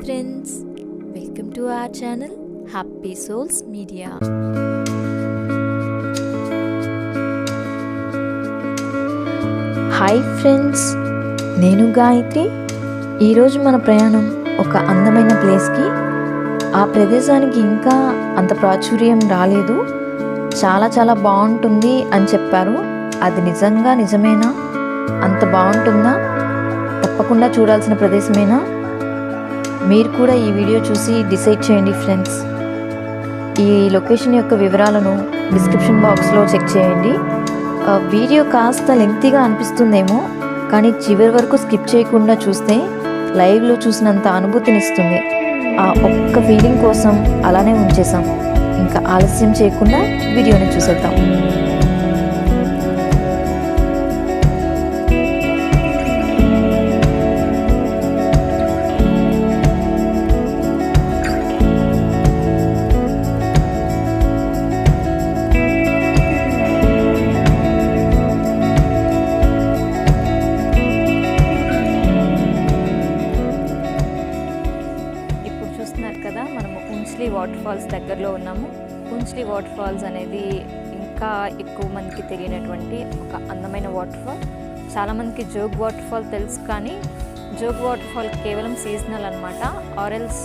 friends, welcome to our channel Happy Souls Media. Hi friends, నేను గాయత్రి. ఈరోజు మన ప్రయాణం ఒక అందమైన ప్లేస్కి. ఆ ప్రదేశానికి ఇంకా అంత ప్రాచుర్యం రాలేదు, చాలా చాలా బాగుంటుంది అని చెప్పారు. అది నిజమేనా? అంత బాగుంటుందా? తప్పకుండా చూడాల్సిన ప్రదేశమేనా? మీరు కూడా ఈ వీడియో చూసి డిసైడ్ చేయండి ఫ్రెండ్స్. ఈ లొకేషన్ యొక్క వివరాలను డిస్క్రిప్షన్ బాక్స్లో చెక్ చేయండి. వీడియో కాస్త లెంగ్తీగా అనిపిస్తుందేమో, కానీ చివరి వరకు స్కిప్ చేయకుండా చూస్తే లైవ్లో చూసినంత అనుభూతినిస్తుంది. ఆ ఒక్క ఫీలింగ్ కోసం అలానే ఉంచేసాం. ఇంకా ఆలస్యం చేయకుండా వీడియోని చూసేద్దాం. కదా, మనము ఉంచ్లీ వాటర్ ఫాల్స్ దగ్గరలో ఉన్నాము. ఉంచ్లీ వాటర్ ఫాల్స్ అనేది ఇంకా ఎక్కువ మందికి తెలియనటువంటి ఒక అందమైన వాటర్ ఫాల్. చాలామందికి జోగ్ వాటర్ ఫాల్ తెలుసు, కానీ జోగ్ వాటర్ ఫాల్ కేవలం సీజనల్ అనమాట. ఆరెల్స్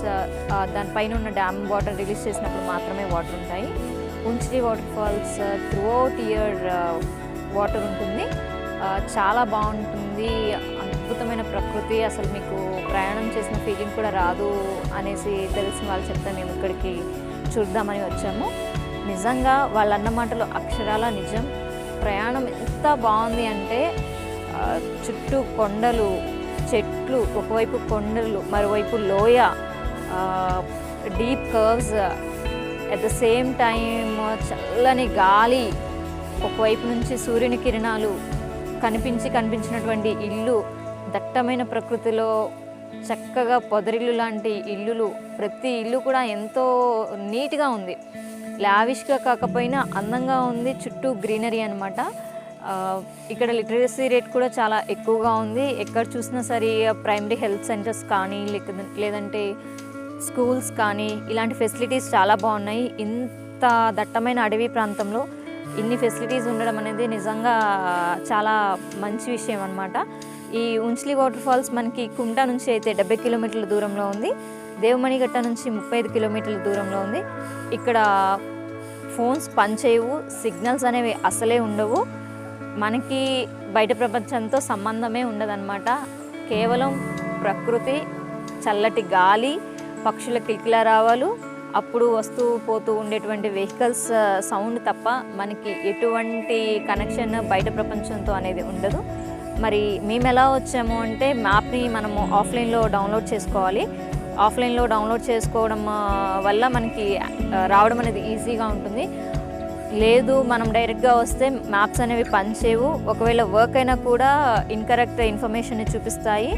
దానిపైన ఉన్న డ్యామ్ వాటర్ రిలీజ్ చేసినప్పుడు మాత్రమే వాటర్ ఉంటాయి. ఉంచ్లీ waterfalls throughout year water ఉంటుంది. చాలా బాగుంటుంది, అద్భుతమైన ప్రకృతి. అసలు మీకు ప్రయాణం చేసిన ఫీలింగ్ కూడా రాదు అనేసి తెలిసిన వాళ్ళు చెప్తే మేము ఇక్కడికి చూద్దామని వచ్చాము. నిజంగా వాళ్ళు అన్న మాటలు అక్షరాల నిజం. ప్రయాణం ఎంత బాగుంది అంటే, చుట్టూ కొండలు, చెట్లు, ఒకవైపు కొండలు, మరోవైపు లోయ, deep curves, at the same time చల్లని గాలి, ఒకవైపు నుంచి సూర్యుని కిరణాలు, కనిపించినటువంటి ఇల్లు, దట్టమైన ప్రకృతిలో చక్కగా పొదరిల్లు లాంటి ఇల్లులు. ప్రతి ఇల్లు కూడా ఎంతో నీట్గా ఉంది, లావిష్గా కాకపోయినా అందంగా ఉంది. చుట్టూ గ్రీనరీ అనమాట. ఇక్కడ లిటరసీ రేట్ కూడా చాలా ఎక్కువగా ఉంది. ఎక్కడ చూసినా సరే ప్రైమరీ హెల్త్ సెంటర్స్ కానీ లేదంటే స్కూల్స్ కానీ ఇలాంటి ఫెసిలిటీస్ చాలా బాగున్నాయి. ఇంత దట్టమైన అడవి ప్రాంతంలో ఇన్ని ఫెసిలిటీస్ ఉండడం అనేది నిజంగా చాలా మంచి విషయం అనమాట. ఈ ఉంచ్లీ వాటర్ ఫాల్స్ మనకి కుంటా నుంచి అయితే 70 కిలోమీటర్ల దూరంలో ఉంది. దేవమణిగట్ట నుంచి 35 కిలోమీటర్ల దూరంలో ఉంది. ఇక్కడ ఫోన్స్ పనిచేయవు, సిగ్నల్స్ అనేవి అసలే ఉండవు. మనకి బయట ప్రపంచంతో సంబంధమే ఉండదన్నమాట. కేవలం ప్రకృతి, చల్లటి గాలి, పక్షుల కిలకిలారావాలు, అప్పుడు వస్తూ పోతూ ఉండేటువంటి వెహికల్స్ సౌండ్ తప్ప మనకి ఎటువంటి కనెక్షన్ బయట ప్రపంచంతో అనేది ఉండదు. మరి మేము ఎలా వచ్చాము అంటే, మ్యాప్ని మనము ఆఫ్లైన్లో డౌన్లోడ్ చేసుకోవాలి. ఆఫ్లైన్లో డౌన్లోడ్ చేసుకోవడం వల్ల మనకి రావడం అనేది ఈజీగా ఉంటుంది. లేదు మనం డైరెక్ట్గా వస్తే మ్యాప్స్ అనేవి పనిచేయవు. ఒకవేళ వర్క్ అయినా కూడా ఇన్కరెక్ట్ ఇన్ఫర్మేషన్ చూపిస్తాయి.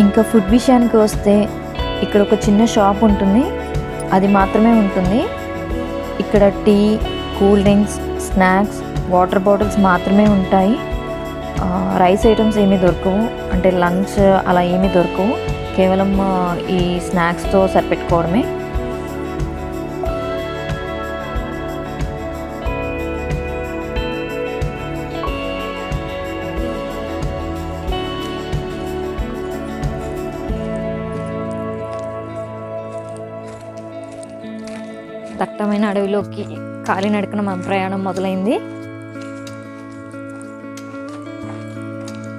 ఇంకా ఫుడ్ విషయానికి వస్తే, ఇక్కడ ఒక చిన్న షాప్ ఉంటుంది, అది మాత్రమే ఉంటుంది. ఇక్కడ tea, cool drinks, snacks, water bottles మాత్రమే ఉంటాయి. రైస్ ఐటమ్స్ ఏమీ దొరకవు, అంటే లంచ్ అలా ఏమీ దొరకవు. కేవలం ఈ స్నాక్స్తో సరిపెట్టుకోవడమే. దట్టమైన అడవిలోకి కాలినడకన మన ప్రయాణం మొదలైంది.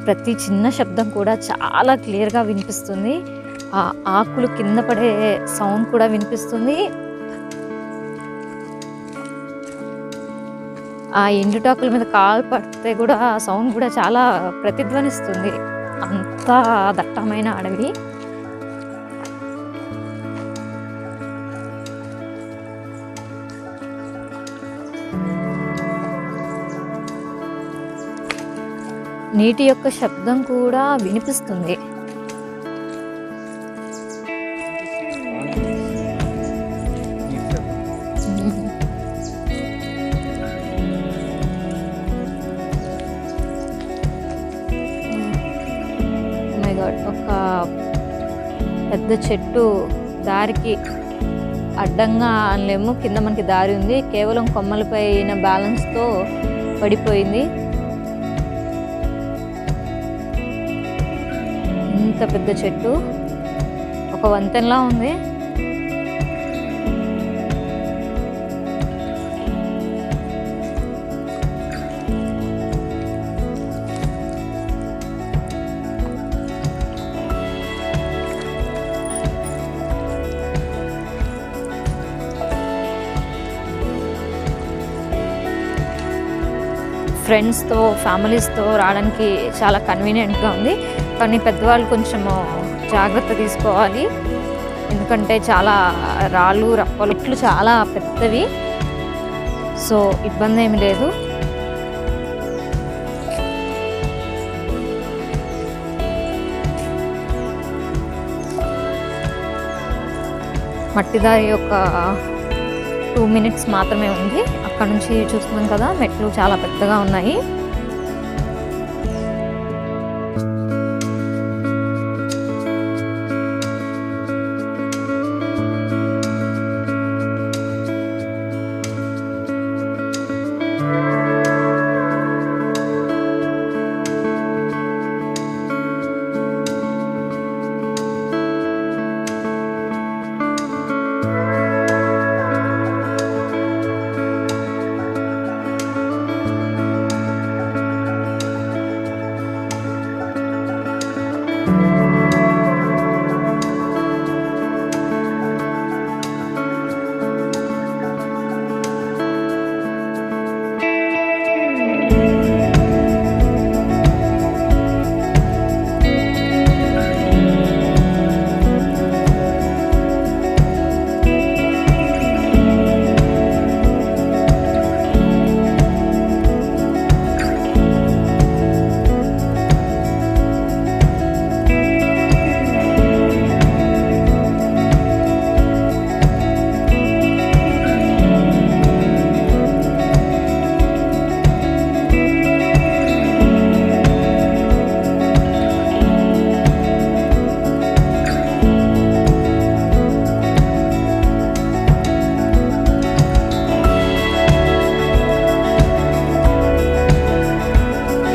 ప్రతి చిన్న శబ్దం కూడా చాలా క్లియర్గా వినిపిస్తుంది. ఆ ఆకులు కింద పడే సౌండ్ కూడా వినిపిస్తుంది. ఆ ఎండుటాకుల మీద కాలు పడితే కూడా ఆ సౌండ్ కూడా చాలా ప్రతిధ్వనిస్తుంది. అంత అంతా దట్టమైన అడవి. నీటి యొక్క శబ్దం కూడా వినిపిస్తుంది. ఒక పెద్ద చెట్టు దారికి అడ్డంగా అనలేము, కింద మనకి దారి ఉంది, కేవలం కొమ్మలపైన బ్యాలెన్స్తో పడిపోయింది. ఇంత పెద్ద చెట్టు ఒక వంతెనలా ఉంది. ఫ్రెండ్స్తో ఫ్యామిలీస్తో రావడానికి చాలా కన్వీనియంట్గా ఉంది. కానీ పెద్దవాళ్ళు కొంచెము జాగ్రత్త తీసుకోవాలి, ఎందుకంటే చాలా రాళ్ళు రప్పలు ఇట్లు చాలా పెద్దవి. సో ఇబ్బంది ఏమి లేదు. మట్టిదారి యొక్క 2 minutes మాత్రమే ఉంది. అక్కడ నుంచి చూస్తున్నాం కదా, మెట్లు చాలా పెద్దగా ఉన్నాయి.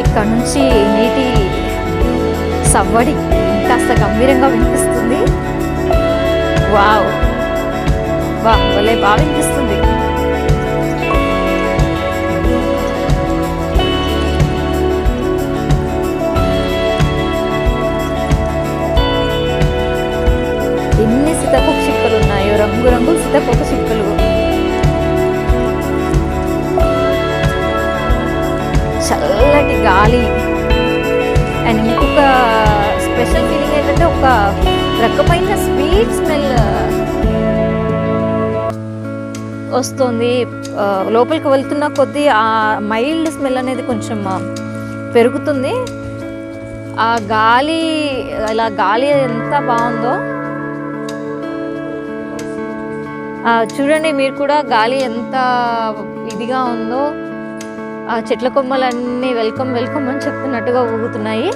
ఇక్కడ నుంచి నీటి సవ్వడి కాస్త గంభీరంగా వినిపిస్తుంది. వావ్, భలే బాగా వినిపిస్తుంది. ఎన్ని సీతాకోక చిక్కలు ఉన్నాయో, రంగురంగు సీతాకోక చిక్కలు. చల్లటి గాలి. అండ్ ఇంకొక స్పెషల్ ఫీలింగ్ ఏంటంటే ఒక రకమైన స్వీట్ స్మెల్ వస్తుంది. లోపలికి వెళ్తున్న కొద్దీ ఆ మైల్డ్ స్మెల్ అనేది కొంచెం పెరుగుతుంది. ఆ గాలి, ఇలా గాలి ఎంత బాగుందో చూడండి మీరు కూడా. గాలి ఎంత ఇదిగా ఉందో, ఆ చెట్ల కొమ్మలన్నీ వెల్కమ్ వెల్కమ్ అని చెప్తున్నట్టుగా ఊగుతున్నాయి.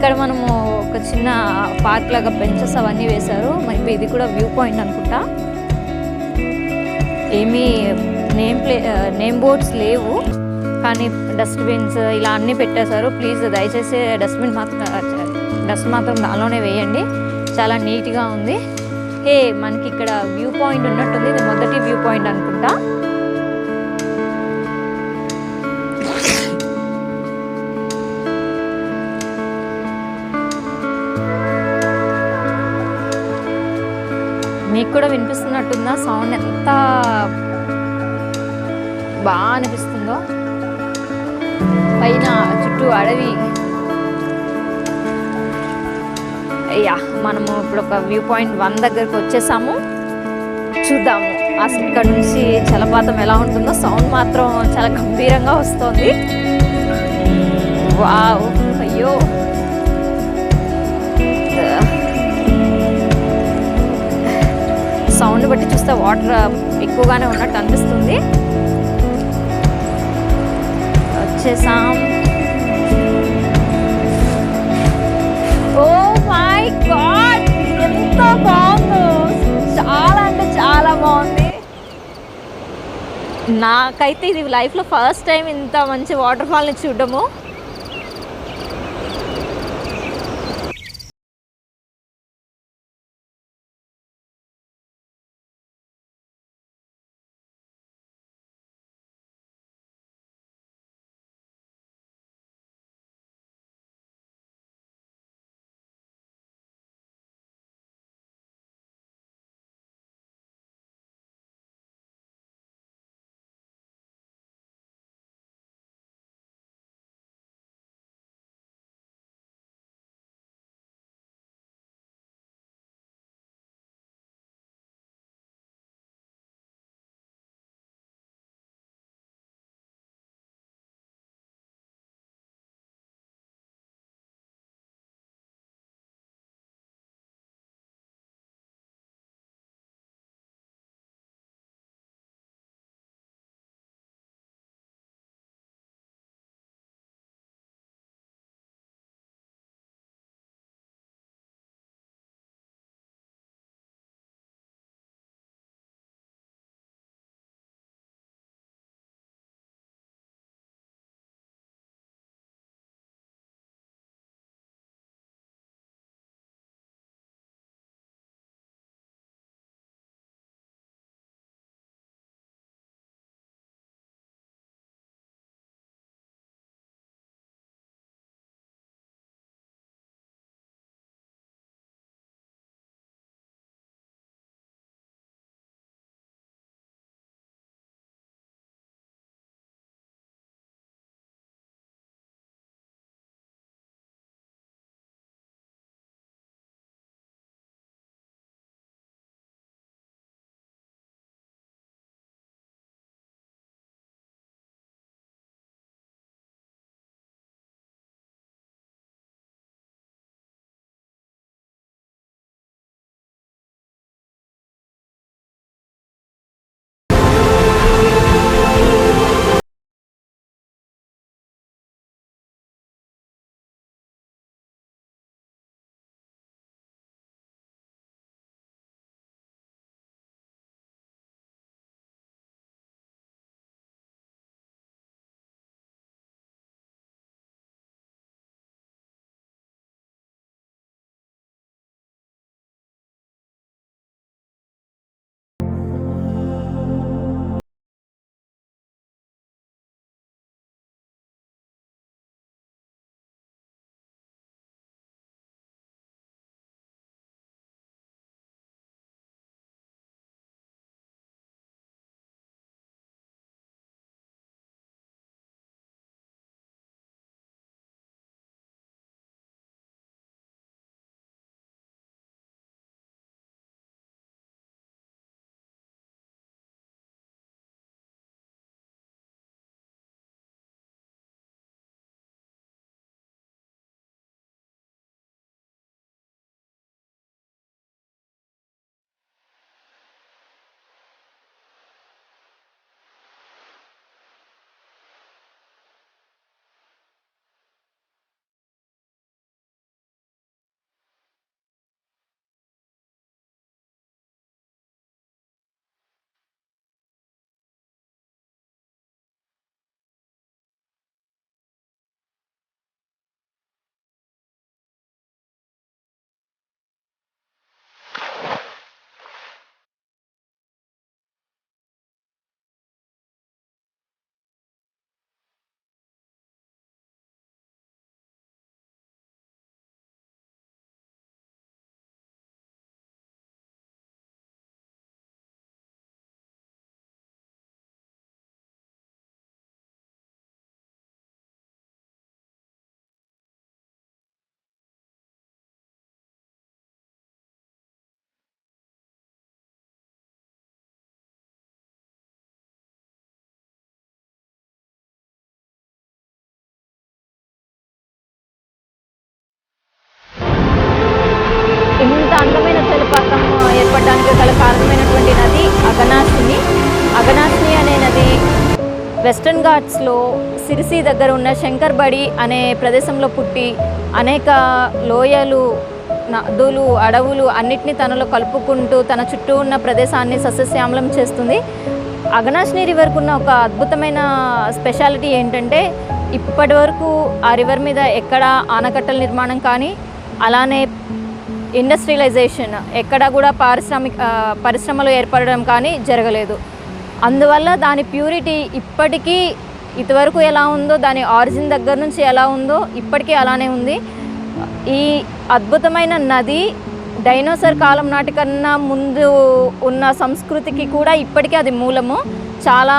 ఇక్కడ మనము ఒక చిన్న పార్క్ లాగా బెంచెస్ అవన్నీ వేశారు. మరి ఇది కూడా వ్యూ పాయింట్ అనుకుంటా. ఏమీ నేమ్ బోర్డ్స్ లేవు, కానీ డస్ట్బిన్స్ ఇలా అన్నీ పెట్టేశారు. ప్లీజ్ దయచేసి డస్ట్ మాత్రం దానిలోనే వేయండి. చాలా నీట్గా ఉంది. మనకి ఇక్కడ వ్యూ పాయింట్ ఉన్నట్టుంది. ఇది మొదటి వ్యూ పాయింట్ అనుకుంటా. మీకు కూడా వినిపిస్తున్నట్టుందా సౌండ్? ఎంత బాగా అనిపిస్తుందో. పైన చుట్టూ అడవి. అయ్యా, మనము ఇప్పుడు ఒక వ్యూ పాయింట్ 1 దగ్గరకు వచ్చేసాము. చూద్దాము అసలు ఇక్కడ నుంచి జలపాతం ఎలా ఉంటుందో. సౌండ్ మాత్రం చాలా గంభీరంగా వస్తుంది. వావ్, అయ్యో, సౌండ్ బట్టి చూస్తే వాటర్ ఎక్కువగానే ఉన్నట్టు అనిపిస్తుంది. వచ్చేసాం. ఓ మై గాడ్, ఎంత బాగుందో! చాలా అంటే చాలా బాగుంది. నాకైతే ఇది లైఫ్లో ఫస్ట్ టైం ఇంత మంచి వాటర్ ఫాల్ని చూడడము. వెస్టర్న్ ఘాట్స్లో సిరిసి దగ్గర ఉన్న శంకర్బడి అనే ప్రదేశంలో పుట్టి అనేక లోయలు, నదులు, అడవులు అన్నిటినీ తనలో కలుపుకుంటూ తన చుట్టూ ఉన్న ప్రదేశాన్ని సస్యశ్యామలం చేస్తుంది. అఘనాశిని రివర్కు ఉన్న ఒక అద్భుతమైన స్పెషాలిటీ ఏంటంటే ఇప్పటి వరకు ఆ రివర్ మీద ఎక్కడ ఆనకట్టల నిర్మాణం కానీ అలానే ఇండస్ట్రియలైజేషన్ ఎక్కడ కూడా పరిశ్రమలు ఏర్పడడం కానీ జరగలేదు. అందువల్ల దాని ప్యూరిటీ ఇప్పటికీ ఇదివరకు ఎలా ఉందో, దాని ఆరిజిన్ దగ్గర నుంచి ఎలా ఉందో ఇప్పటికీ అలానే ఉంది. ఈ అద్భుతమైన నది డైనోసార్ కాలం నాటికన్నా ముందు ఉన్న సంస్కృతికి కూడా ఇప్పటికీ అది మూలము. చాలా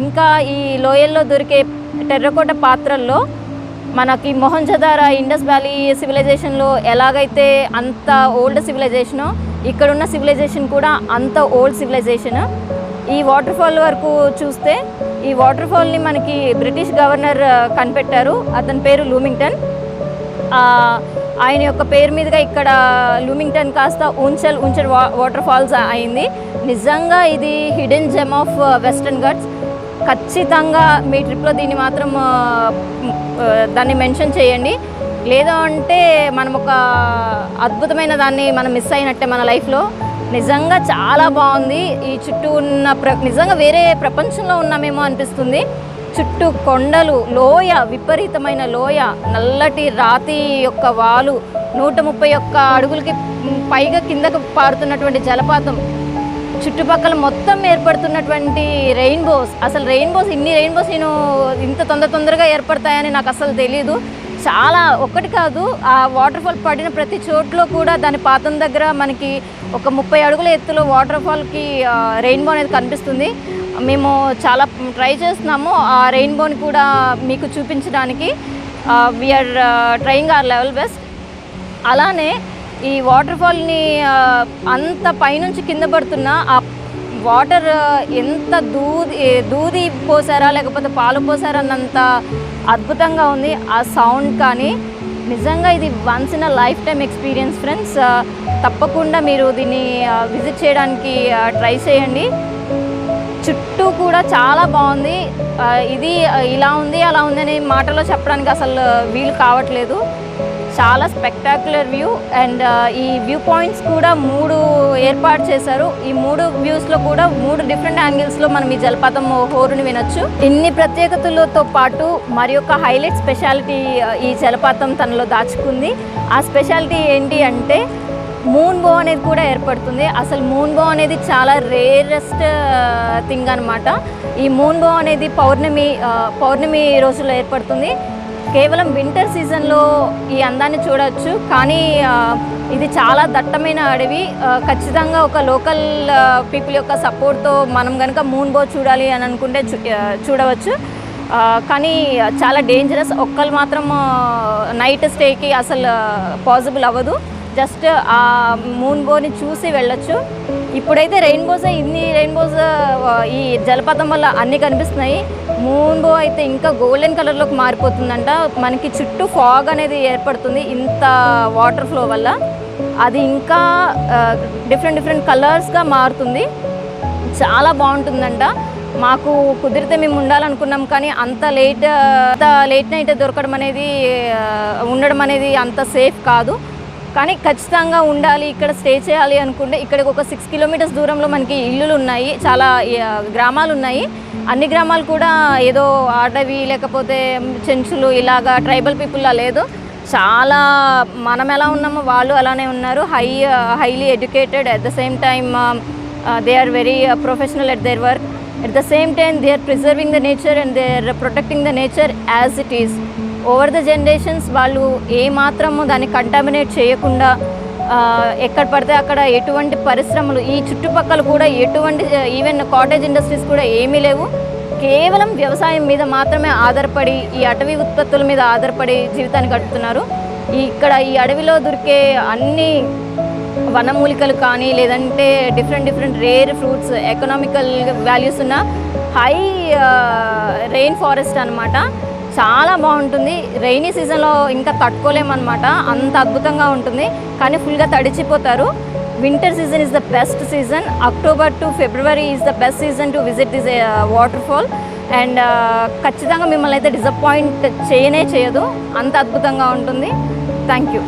ఇంకా ఈ లోయల్లో దొరికే టెర్రకోట పాత్రల్లో మనకి మొహంజదారో ఇండస్ వ్యాలీ సివిలైజేషన్లో ఎలాగైతే అంత ఓల్డ్ సివిలైజేషనో ఇక్కడున్న సివిలైజేషన్ కూడా అంత ఓల్డ్ సివిలైజేషన్. ఈ వాటర్ ఫాల్ వరకు చూస్తే ఈ వాటర్ ఫాల్ని మనకి బ్రిటిష్ గవర్నర్ కనిపెట్టారు. అతని పేరు లూమింగ్టన్. ఆయన యొక్క పేరు మీదుగా ఇక్కడ లూమింగ్టన్ కాస్త ఉంచల్ వాటర్ ఫాల్స్ అయింది. నిజంగా ఇది hidden gem of western Ghats. ఖచ్చితంగా మీ ట్రిప్లో దీన్ని మాత్రం దాన్ని మెన్షన్ చేయండి. లేదా అంటే మనం ఒక అద్భుతమైన దాన్ని మనం మిస్ అయినట్టే మన లైఫ్లో. నిజంగా చాలా బాగుంది. ఈ చుట్టూ ఉన్న నిజంగా వేరే ప్రపంచంలో ఉన్నామేమో అనిపిస్తుంది. చుట్టూ కొండలు, లోయ, విపరీతమైన లోయ, నల్లటి రాతి యొక్క వాలు, 131 అడుగులకి పైగా కిందకు పారుతున్నటువంటి జలపాతం, చుట్టుపక్కల మొత్తం ఏర్పడుతున్నటువంటి రెయిన్బోస్. అసలు ఇన్ని రెయిన్బోస్ నేను ఇంత తొందరగా ఏర్పడతాయని నాకు అసలు తెలీదు. చాలా ఒక్కటి కాదు, ఆ వాటర్ ఫాల్ పడిన ప్రతి చోట్లో కూడా దాని పాతం దగ్గర మనకి ఒక 30 అడుగుల ఎత్తులో వాటర్ ఫాల్కి రెయిన్బో అనేది కనిపిస్తుంది. మేము చాలా ట్రై చేస్తున్నాము ఆ రెయిన్బోని కూడా మీకు చూపించడానికి. We are trying our level best. అలానే ఈ వాటర్ ఫాల్ని అంత పైనుంచి కింద పడుతున్న ఆ వాటర్ ఎంత దూది పోసారా లేకపోతే పాలు పోసారా అన్నంత అద్భుతంగా ఉంది ఆ సౌండ్. కానీ నిజంగా ఇది once in a life time experience friends. తప్పకుండా మీరు దీన్ని విజిట్ చేయడానికి ట్రై చేయండి. చుట్టూ కూడా చాలా బాగుంది. ఇది ఇలా ఉంది అలా ఉంది అని మాటలో చెప్పడానికి అసలు వీలు కావట్లేదు. చాలా స్పెక్టాక్యులర్ వ్యూ. అండ్ ఈ వ్యూ పాయింట్స్ కూడా 3 ఏర్పాటు చేశారు. ఈ 3 వ్యూస్లో కూడా 3 డిఫరెంట్ యాంగిల్స్లో మనం ఈ జలపాతం హోరుని వినొచ్చు. ఇన్ని ప్రత్యేకతలతో పాటు మరి ఒక హైలైట్ స్పెషాలిటీ ఈ జలపాతం తనలో దాచుకుంది. ఆ స్పెషాలిటీ ఏంటి అంటే మూన్ బో అనేది కూడా ఏర్పడుతుంది. అసలు మూన్ బో అనేది చాలా రేరెస్ట్ థింగ్ అనమాట. ఈ మూన్ బో అనేది పౌర్ణమి రోజుల్లో ఏర్పడుతుంది. కేవలం వింటర్ సీజన్లో ఈ అందాన్ని చూడవచ్చు. కానీ ఇది చాలా దట్టమైన అడవి. ఖచ్చితంగా ఒక లోకల్ పీపుల్ యొక్క సపోర్ట్తో మనం కనుక మూన్ బో చూడాలి అని అనుకుంటే చూడవచ్చు. కానీ చాలా డేంజరస్. ఒక్కరు మాత్రం నైట్ స్టేకి అసలు పాసిబుల్ అవ్వదు. జస్ట్ ఆ మూన్ బోని చూసి వెళ్ళొచ్చు. ఇప్పుడైతే ఇన్ని రెయిన్బోస్ ఈ జలపాతం వల్ల అన్నీ కనిపిస్తున్నాయి. మూన్ బో అయితే ఇంకా గోల్డెన్ కలర్లోకి మారిపోతుందంట. మనకి చుట్టూ ఫాగ్ అనేది ఏర్పడుతుంది ఇంత వాటర్ ఫ్లో వల్ల. అది ఇంకా డిఫరెంట్ కలర్స్గా మారుతుంది. చాలా బాగుంటుందంట. మాకు కుదిరితే మేము ఉండాలనుకున్నాం కానీ అంత లేట్ నైట్ ఉండడం అనేది అంత సేఫ్ కాదు. కానీ ఖచ్చితంగా ఉండాలి, ఇక్కడ స్టే చేయాలి అనుకుంటే ఇక్కడికి ఒక 6 కిలోమీటర్స్ దూరంలో మనకి ఇల్లులు ఉన్నాయి, చాలా గ్రామాలు ఉన్నాయి. అన్ని గ్రామాలు కూడా ఏదో అడవి లేకపోతే చెంచులు ఇలాగా ట్రైబల్ పీపుల్లా లేదు. చాలా మనం ఎలా ఉన్నామో వాళ్ళు అలానే ఉన్నారు. Highly educated, at the same time they are very professional at their work. At the same time they are preserving the nature and they are protecting the nature as it is. Over the generations వాళ్ళు ఏమాత్రము దాన్ని contaminate చేయకుండా ఎక్కడ పడితే అక్కడ ఎటువంటి పరిశ్రమలు ఈ చుట్టుపక్కల కూడా ఎటువంటి ఈవెన్ కాటేజ్ ఇండస్ట్రీస్ కూడా ఏమీ లేవు. కేవలం వ్యవసాయం మీద మాత్రమే ఆధారపడి ఈ అటవీ ఉత్పత్తుల మీద ఆధారపడి జీవితాన్ని గడుపుతున్నారు. ఈ అడవిలో దొరికే అన్ని వనమూలికలు కానీ లేదంటే different rare fruits, economical values ఉన్న హై రెయిన్ ఫారెస్ట్ అనమాట. చాలా బాగుంటుంది. రైనీ సీజన్లో ఇంకా తట్టుకోలేమన్నమాట, అంత అద్భుతంగా ఉంటుంది. కానీ ఫుల్గా తడిచిపోతారు. Winter season is the best season. October to February is the best season to visit this waterfall. And ఖచ్చితంగా మిమ్మల్ని అయితే డిసప్పాయింట్ చేయనే చేయదు, అంత అద్భుతంగా ఉంటుంది. Thank you.